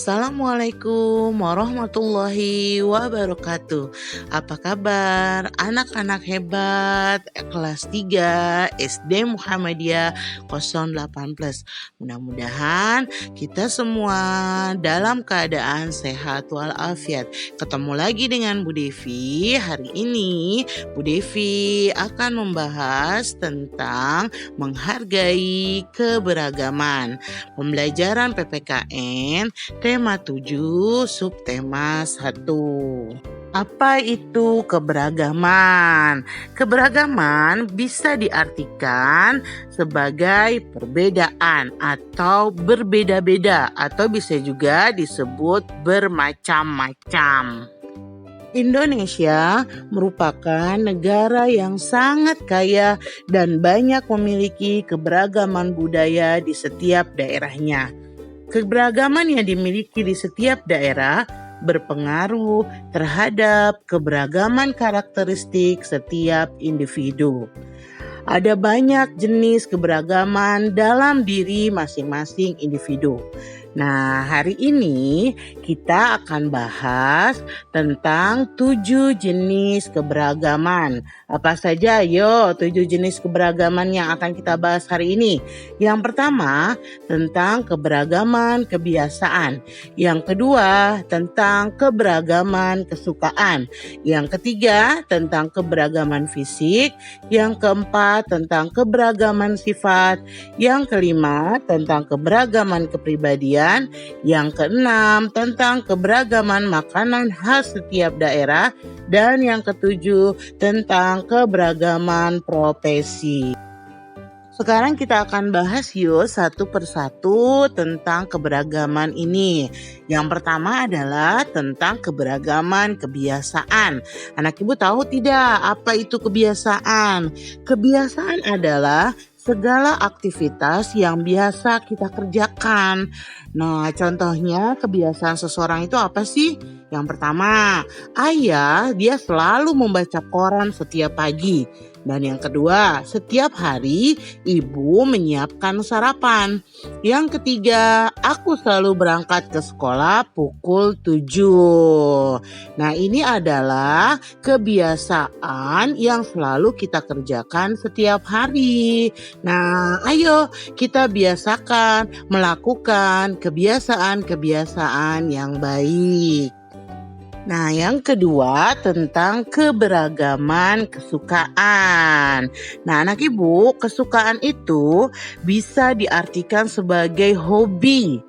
Assalamualaikum warahmatullahi wabarakatuh. Apa kabar anak-anak hebat kelas 3 SD Muhammadiyah 08+. Mudah-mudahan kita semua dalam keadaan sehat walafiat. Ketemu lagi dengan Bu Devi. Hari ini Bu Devi akan membahas tentang menghargai keberagaman. Pembelajaran PPKN tema 7 subtema 1. Apa itu keberagaman? Keberagaman bisa diartikan sebagai perbedaan atau berbeda-beda atau bisa juga disebut bermacam-macam. Indonesia merupakan negara yang sangat kaya dan banyak memiliki keberagaman budaya di setiap daerahnya. Keberagaman yang dimiliki di setiap daerah berpengaruh terhadap keberagaman karakteristik setiap individu. Ada banyak jenis keberagaman dalam diri masing-masing individu. Nah, hari ini kita akan bahas tentang 7 jenis keberagaman. Apa saja? Yo, 7 jenis keberagaman yang akan kita bahas hari ini. Yang pertama, tentang keberagaman kebiasaan. Yang kedua, tentang keberagaman kesukaan. Yang ketiga, tentang keberagaman fisik. Yang keempat, tentang keberagaman sifat. Yang kelima, tentang keberagaman kepribadian. Yang keenam, tentang keberagaman makanan khas setiap daerah. Dan yang ketujuh, tentang keberagaman profesi. Sekarang kita akan bahas yuk satu persatu tentang keberagaman ini. Yang pertama adalah tentang keberagaman kebiasaan. Anak ibu tahu tidak apa itu kebiasaan? Kebiasaan adalah segala aktivitas yang biasa kita kerjakan. Nah, contohnya kebiasaan seseorang itu apa sih? Yang pertama, ayah dia selalu membaca koran setiap pagi. Dan yang kedua, setiap hari ibu menyiapkan sarapan. Yang ketiga, aku selalu berangkat ke sekolah pukul 7. Nah, ini adalah kebiasaan yang selalu kita kerjakan setiap hari. Nah, ayo kita biasakan melakukan kebiasaan-kebiasaan yang baik. Nah, yang kedua tentang keberagaman kesukaan. Nah, anak ibu, kesukaan itu bisa diartikan sebagai hobi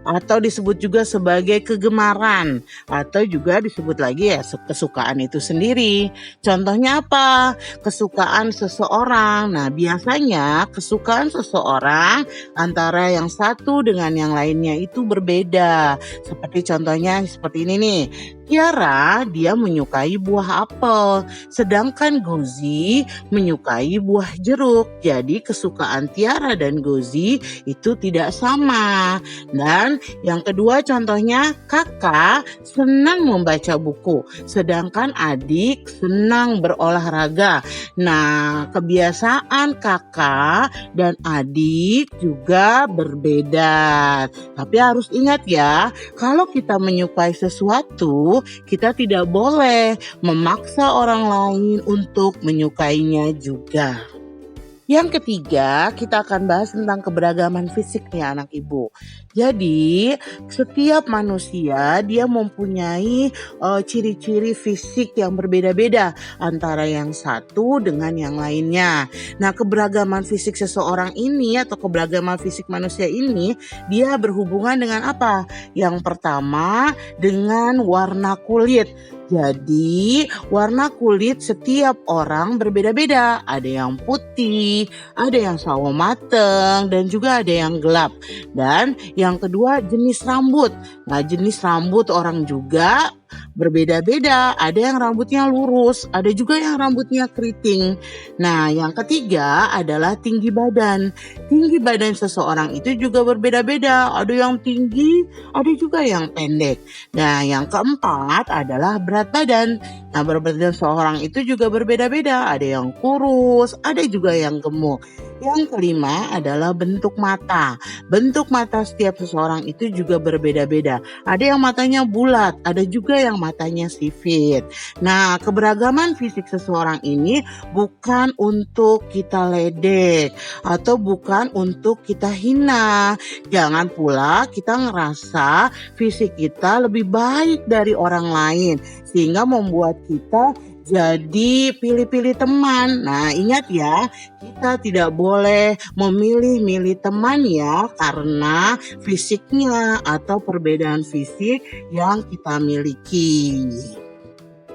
atau disebut juga sebagai kegemaran atau juga disebut lagi ya kesukaan itu sendiri. Contohnya apa? Kesukaan seseorang. Nah, biasanya kesukaan seseorang antara yang satu dengan yang lainnya itu berbeda. Seperti contohnya seperti ini nih. Tiara dia menyukai buah apel, sedangkan Gozi menyukai buah jeruk. Jadi kesukaan Tiara dan Gozi itu tidak sama. Dan yang kedua contohnya kakak senang membaca buku, sedangkan adik senang berolahraga. Nah, kebiasaan kakak dan adik juga berbeda. Tapi harus ingat ya, kalau kita menyukai sesuatu, kita tidak boleh memaksa orang lain untuk menyukainya juga. Yang ketiga, kita akan bahas tentang keberagaman fisik nih anak ibu. Jadi, setiap manusia dia mempunyai ciri-ciri fisik yang berbeda-beda antara yang satu dengan yang lainnya. Nah, keberagaman fisik seseorang ini atau keberagaman fisik manusia ini dia berhubungan dengan apa? Yang pertama, dengan warna kulit. Jadi warna kulit setiap orang berbeda-beda. Ada yang putih, ada yang sawo mateng, dan juga ada yang gelap. Dan yang kedua jenis rambut. Nah, jenis rambut orang juga berbeda-beda. Ada yang rambutnya lurus, ada juga yang rambutnya keriting. Nah, yang ketiga adalah tinggi badan. Tinggi badan seseorang itu juga berbeda-beda. Ada yang tinggi, ada juga yang pendek. Nah, yang keempat adalah berat badan. Nah, berat badan seseorang itu juga berbeda-beda. Ada yang kurus, ada juga yang gemuk. Yang kelima adalah bentuk mata. Bentuk mata setiap seseorang itu juga berbeda-beda. Ada yang matanya bulat, ada juga yang matanya sipit. Nah, keberagaman fisik seseorang ini bukan untuk kita ledek atau bukan untuk kita hina. Jangan pula kita ngerasa fisik kita lebih baik dari orang lain sehingga membuat kita jadi pilih-pilih teman. Nah, ingat ya, kita tidak boleh memilih-milih teman ya karena fisiknya atau perbedaan fisik yang kita miliki.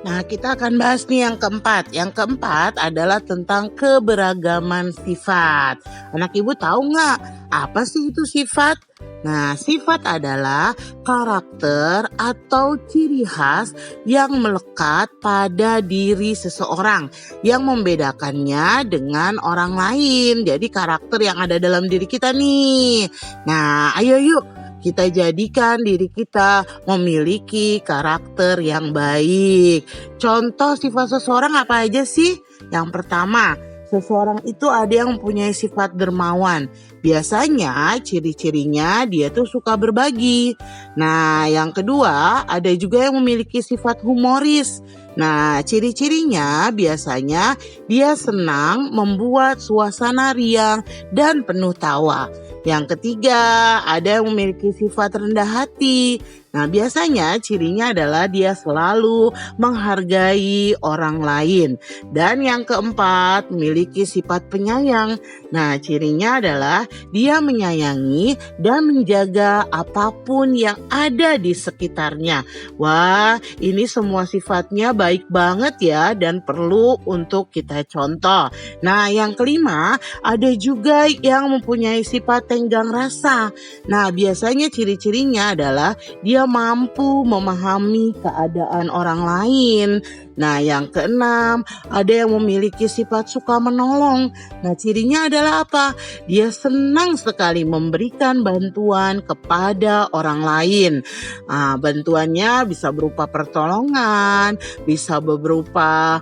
Nah, kita akan bahas nih yang keempat. Yang keempat adalah tentang keberagaman sifat. Anak ibu tahu nggak apa sih itu sifat? Nah, sifat adalah karakter atau ciri khas yang melekat pada diri seseorang yang membedakannya dengan orang lain. Jadi karakter yang ada dalam diri kita nih. Nah, ayo yuk kita jadikan diri kita memiliki karakter yang baik. Contoh sifat seseorang apa aja sih? Yang pertama, seseorang itu ada yang mempunyai sifat dermawan. Biasanya ciri-cirinya dia tuh suka berbagi. Nah, yang kedua ada juga yang memiliki sifat humoris. Nah, ciri-cirinya biasanya dia senang membuat suasana riang dan penuh tawa. Yang ketiga, ada yang memiliki sifat rendah hati. Nah, biasanya cirinya adalah dia selalu menghargai orang lain. Dan yang keempat, memiliki sifat penyayang. Nah, cirinya adalah dia menyayangi dan menjaga apapun yang ada di sekitarnya. Wah, ini semua sifatnya baik banget ya dan perlu untuk kita contoh. Nah, yang kelima, ada juga yang mempunyai sifat tenggang rasa. Nah, biasanya ciri-cirinya adalah dia mampu memahami keadaan orang lain. Nah, yang keenam, ada yang memiliki sifat suka menolong. Nah, cirinya adalah apa? Dia senang sekali memberikan bantuan kepada orang lain. Nah, bantuannya bisa berupa pertolongan, bisa berupa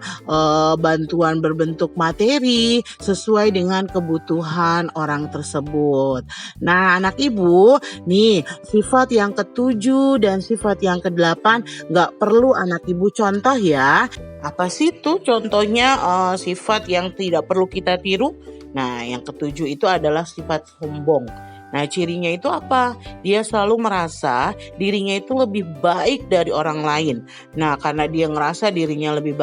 bantuan berbentuk materi sesuai dengan kebutuhan orang tersebut. Nah, anak ibu, nih sifat yang ketujuh dan sifat yang kedelapan gak perlu anak ibu contoh ya. Apa sih tuh contohnya sifat yang tidak perlu kita tiru? Nah, yang ketujuh itu adalah sifat sombong. Nah, cirinya itu apa? Dia selalu merasa dirinya itu lebih baik dari orang lain. Nah, karena dia ngerasa dirinya lebih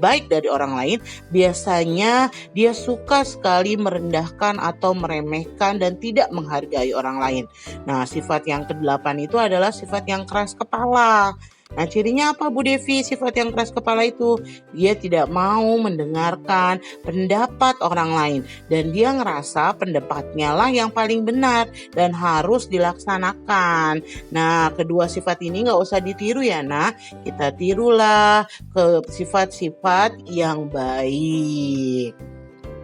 baik dari orang lain, biasanya dia suka sekali merendahkan atau meremehkan dan tidak menghargai orang lain. Nah, sifat yang kedelapan itu adalah sifat yang keras kepala. Nah, cirinya apa Bu Devi sifat yang keras kepala itu? Dia tidak mau mendengarkan pendapat orang lain dan dia ngerasa pendapatnya lah yang paling benar dan harus dilaksanakan. Nah, kedua sifat ini gak usah ditiru ya nak. Kita tirulah ke sifat-sifat yang baik.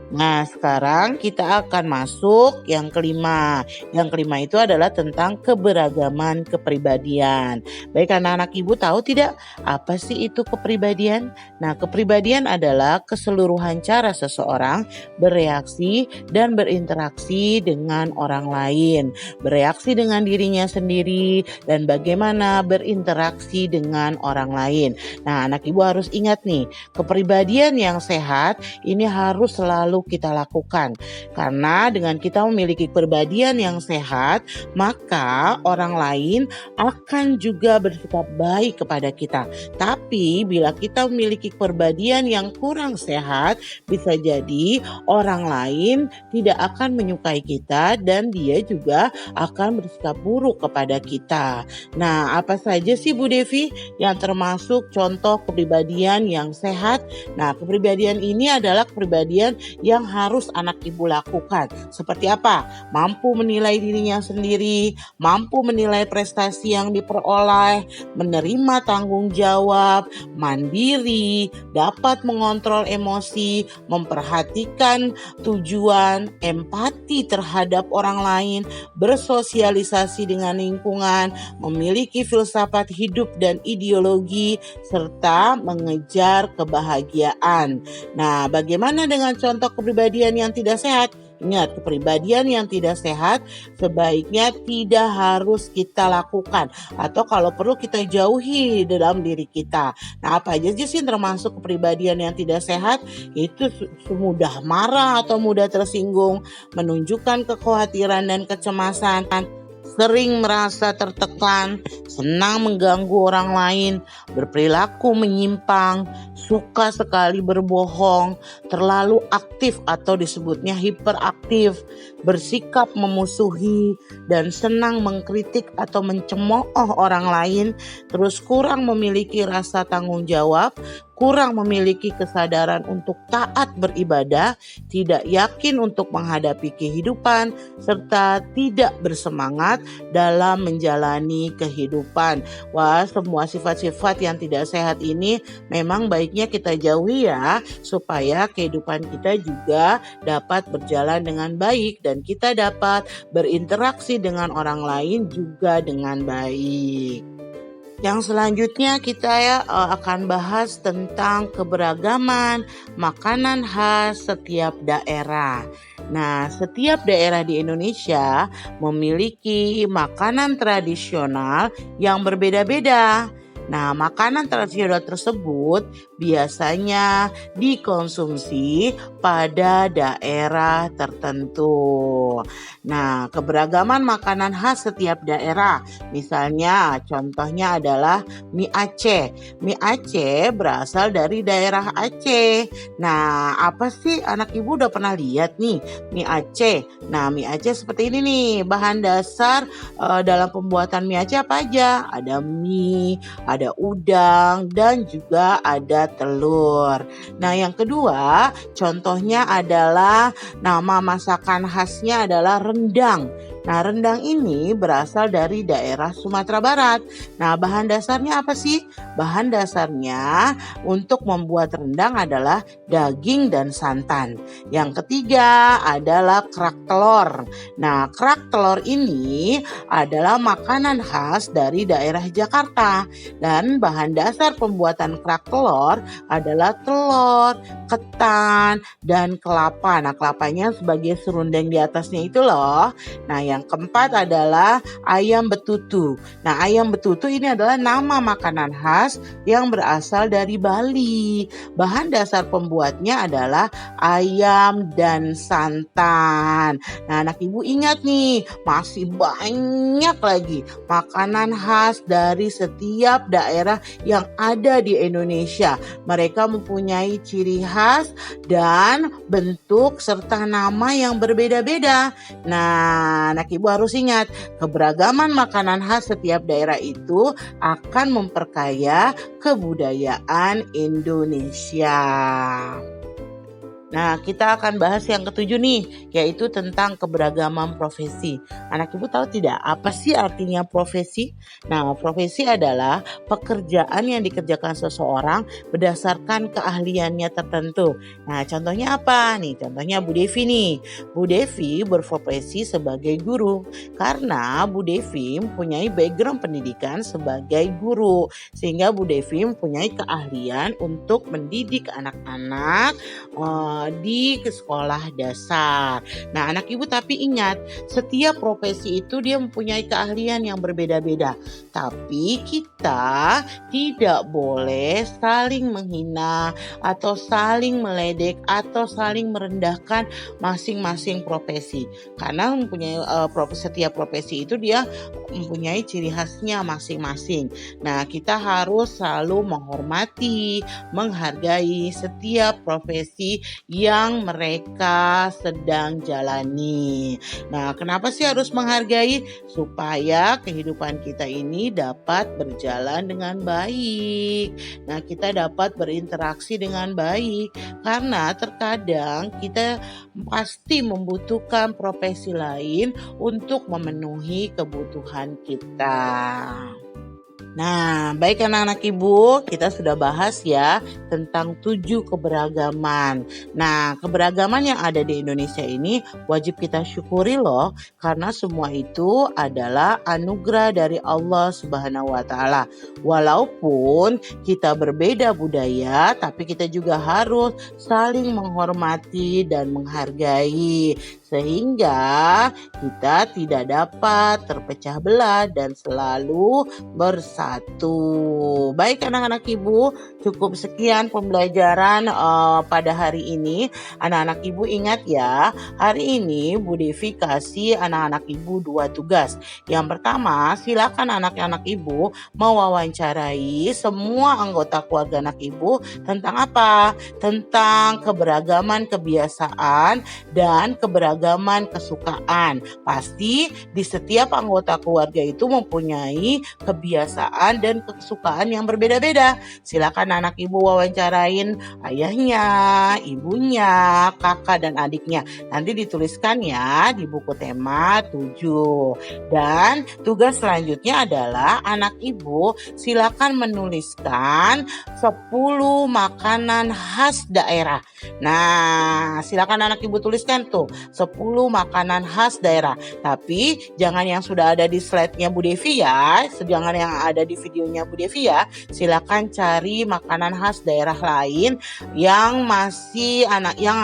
Nah, sekarang kita akan masuk yang kelima. Yang kelima itu adalah tentang keberagaman kepribadian. Baik, anak-anak ibu tahu tidak apa sih itu kepribadian? Nah, kepribadian adalah keseluruhan cara seseorang bereaksi dan berinteraksi dengan orang lain. Bereaksi dengan dirinya sendiri dan bagaimana berinteraksi dengan orang lain. Nah, anak ibu harus ingat nih, kepribadian yang sehat ini harus selalu kita lakukan. Karena dengan kita memiliki kepribadian yang sehat, maka orang lain akan juga bersikap baik kepada kita. Tapi bila kita memiliki kepribadian yang kurang sehat, bisa jadi orang lain tidak akan menyukai kita dan dia juga akan bersikap buruk kepada kita. Nah, apa saja sih Bu Devi yang termasuk contoh kepribadian yang sehat? Nah, kepribadian ini adalah kepribadian yang harus anak ibu lakukan. Seperti apa? Mampu menilai dirinya sendiri, mampu menilai prestasi yang diperoleh, menerima tanggung jawab, mandiri, dapat mengontrol emosi, memperhatikan tujuan, empati terhadap orang lain, bersosialisasi dengan lingkungan, memiliki filsafat hidup dan ideologi, serta mengejar kebahagiaan. Nah, bagaimana dengan contoh kepribadian yang tidak sehat? Ingat, kepribadian yang tidak sehat sebaiknya tidak harus kita lakukan, atau kalau perlu kita jauhi dalam diri kita. Nah, apa aja sih termasuk kepribadian yang tidak sehat? Itu mudah marah atau mudah tersinggung, menunjukkan kekhawatiran dan kecemasan, sering merasa tertekan, senang mengganggu orang lain, berperilaku menyimpang, suka sekali berbohong, terlalu aktif atau disebutnya hiperaktif, bersikap memusuhi, dan senang mengkritik atau mencemooh orang lain, terus kurang memiliki rasa tanggung jawab, kurang memiliki kesadaran untuk taat beribadah, tidak yakin untuk menghadapi kehidupan, serta tidak bersemangat dalam menjalani kehidupan. Wah, semua sifat-sifat yang tidak sehat ini memang baiknya kita jauhi ya, supaya kehidupan kita juga dapat berjalan dengan baik dan kita dapat berinteraksi dengan orang lain juga dengan baik. Yang selanjutnya kita akan bahas tentang keberagaman makanan khas setiap daerah. Nah, setiap daerah di Indonesia memiliki makanan tradisional yang berbeda-beda. Nah, makanan tradisional tersebut biasanya dikonsumsi pada daerah tertentu. Nah, keberagaman makanan khas setiap daerah, misalnya contohnya adalah mie Aceh. Mie Aceh berasal dari daerah Aceh. Nah, apa sih anak ibu udah pernah lihat nih mie Aceh? Nah, mie Aceh seperti ini nih, bahan dasar dalam pembuatan mie Aceh apa aja? Ada mie, ada udang, dan juga ada telur. Nah, yang kedua contohnya adalah nama masakan khasnya adalah rendang. Nah, rendang ini berasal dari daerah Sumatera Barat. Nah, bahan dasarnya apa sih? Bahan dasarnya untuk membuat rendang adalah daging dan santan. Yang ketiga adalah kerak telur. Nah, kerak telur ini adalah makanan khas dari daerah Jakarta. Dan bahan dasar pembuatan kerak telur adalah telur, ketan, dan kelapa. Nah, kelapanya sebagai serundeng di atasnya itu loh. Nah, yang keempat adalah ayam betutu. Nah, ayam betutu ini adalah nama makanan khas yang berasal dari Bali. Bahan dasar pembuatnya adalah ayam dan santan. Nah, anak ibu ingat nih, masih banyak lagi makanan khas dari setiap daerah yang ada di Indonesia. Mereka mempunyai ciri khas dan bentuk serta nama yang berbeda-beda. Nah, anak ibu harus ingat, keberagaman makanan khas setiap daerah itu akan memperkaya kebudayaan Indonesia. Nah, kita akan bahas yang ketujuh nih, yaitu tentang keberagaman profesi. Anak ibu tahu tidak apa sih artinya profesi? Nah, profesi adalah pekerjaan yang dikerjakan seseorang berdasarkan keahliannya tertentu. Nah, contohnya apa nih? Contohnya Bu Devi nih. Bu Devi berprofesi sebagai guru karena Bu Devi mempunyai background pendidikan sebagai guru, sehingga Bu Devi mempunyai keahlian untuk mendidik anak-anak di sekolah dasar. Nah, anak ibu tapi ingat, setiap profesi itu dia mempunyai keahlian yang berbeda-beda. Tapi kita tidak boleh saling menghina atau saling meledek atau saling merendahkan masing-masing profesi. Karena mempunyai setiap profesi itu dia mempunyai ciri khasnya masing-masing. Nah, kita harus selalu menghormati, menghargai setiap profesi yang mereka sedang jalani. Nah, kenapa sih harus menghargai? Supaya kehidupan kita ini dapat berjalan dengan baik. Nah, kita dapat berinteraksi dengan baik. Karena terkadang kita pasti membutuhkan profesi lain untuk memenuhi kebutuhan kita. Nah, baik anak-anak ibu, kita sudah bahas ya tentang 7 keberagaman. Nah, keberagaman yang ada di Indonesia ini wajib kita syukuri loh, karena semua itu adalah anugerah dari Allah Subhanahu wa Ta'ala. Walaupun kita berbeda budaya, tapi kita juga harus saling menghormati dan menghargai. sehingga kita tidak dapat terpecah belah dan selalu bersatu. Baik anak-anak ibu, cukup sekian pembelajaran pada hari ini. Anak-anak ibu ingat ya, hari ini Bu Devi kasih anak-anak ibu 2 tugas. Yang pertama, silakan anak-anak ibu mewawancarai semua anggota keluarga anak ibu tentang apa? Tentang keberagaman kebiasaan dan keberagaman kesukaan. Pasti di setiap anggota keluarga itu mempunyai kebiasaan dan kesukaan yang berbeda-beda. Silakan anak ibu wawancarain ayahnya, ibunya, kakak dan adiknya. Nanti dituliskan ya di buku tema 7. Dan tugas selanjutnya adalah anak ibu silakan menuliskan 10 makanan khas daerah. Nah, silakan anak ibu tuliskan tuh 10 makanan khas daerah. Tapi jangan yang sudah ada di slide-nya Bu Devi ya, jangan yang ada di videonya Bu Devi ya. Silakan cari makanan khas daerah lain yang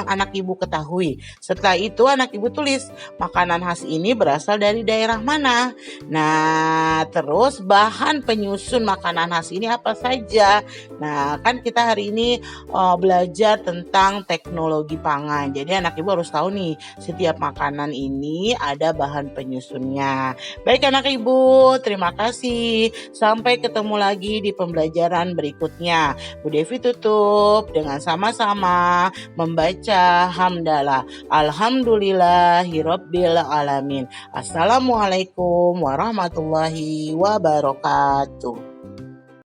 anak ibu ketahui. Setelah itu anak ibu tulis makanan khas ini berasal dari daerah mana. Nah, terus bahan penyusun makanan khas ini apa saja. Nah, kan kita hari ini belajar tentang teknologi pangan. Jadi anak ibu harus tahu nih, setiap makanan ini ada bahan penyusunnya. Baik anak ibu, terima kasih. Sampai ketemu lagi di pembelajaran berikutnya. Bu Devi tutup dengan sama-sama membaca hamdalah. Alhamdulillahirabbil alamin. Assalamualaikum warahmatullahi wabarakatuh.